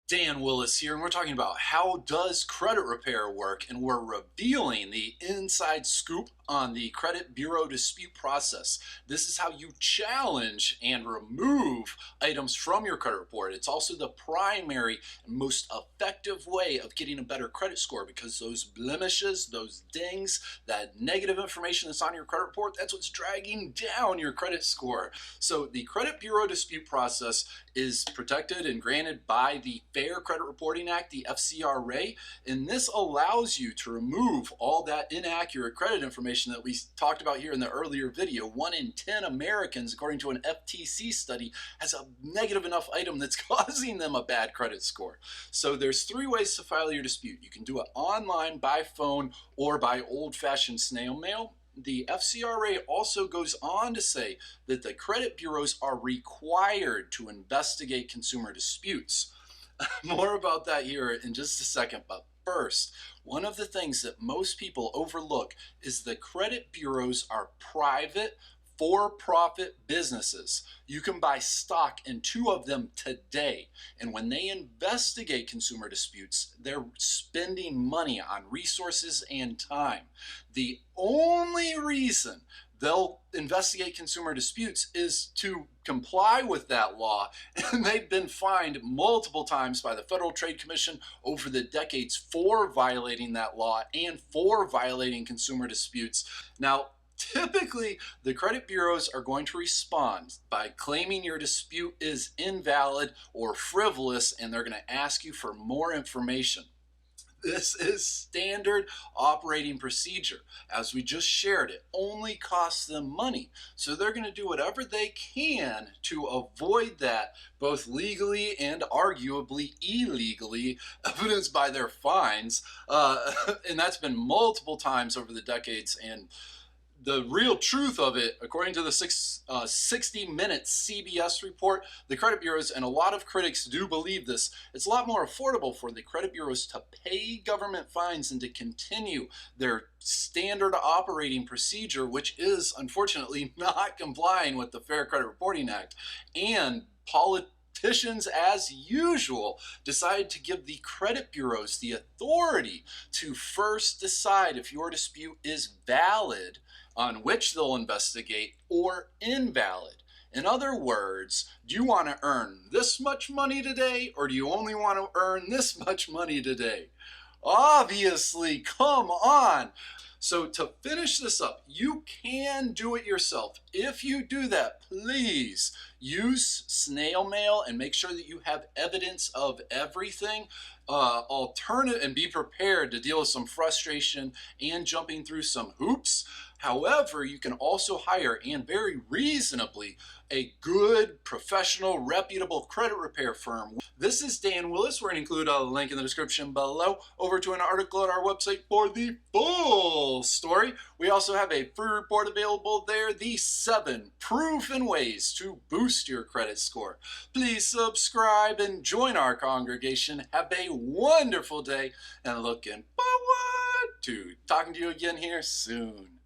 Dan Willis here, and we're talking about how does credit repair work, and we're revealing the inside scoop on the credit bureau dispute process. This is how you challenge and remove items from your credit report. It's also the primary and most effective way of getting a better credit score, because those blemishes, those dings, that negative information that's on your credit report, that's what's dragging down your credit score. So the credit bureau dispute process is protected and granted by the Fair Credit Reporting Act, the FCRA, and this allows you to remove all that inaccurate credit information that we talked about here in the earlier video. 1 in 10 Americans, according to an FTC study, has a negative enough item that's causing them a bad credit score. So there's 3 ways to file your dispute. You can do it online, by phone, or by old-fashioned snail mail. The FCRA also goes on to say that the credit bureaus are required to investigate consumer disputes. More about that here in just a second, but first, one of the things that most people overlook is the credit bureaus are private, for-profit businesses. You can buy stock in 2 of them today, and when they investigate consumer disputes, they're spending money on resources and time. The only reason they'll investigate consumer disputes is to comply with that law, and they've been fined multiple times by the Federal Trade Commission over the decades for violating that law and for violating consumer disputes. Now, typically, the credit bureaus are going to respond by claiming your dispute is invalid or frivolous, and they're going to ask you for more information. This is standard operating procedure. As we just shared, it only costs them money. So they're going to do whatever they can to avoid that, both legally and arguably illegally, evidenced by their fines. And that's been multiple times over the decades. And the real truth of it, according to the 60 Minutes CBS report, the credit bureaus, and a lot of critics do believe this, it's a lot more affordable for the credit bureaus to pay government fines and to continue their standard operating procedure, which is unfortunately not complying with the Fair Credit Reporting Act. And politicians, as usual, decide to give the credit bureaus the authority to first decide if your dispute is valid, on which they'll investigate, or invalid. In other words, do you want to earn this much money today, or do you only want to earn this much money today? Obviously, come on! So to finish this up, you can do it yourself. If you do that, please use snail mail and make sure that you have evidence of everything. Alternative, and be prepared to deal with some frustration and jumping through some hoops. However, you can also hire, and very reasonably, a good, professional, reputable credit repair firm. This is Dan Willis. We're going to include a link in the description below over to an article at our website for the full story. We also have a free report available there, the 7 proven ways to boost your credit score. Please subscribe and join our congregation. Have a wonderful day, and looking forward to talking to you again here soon.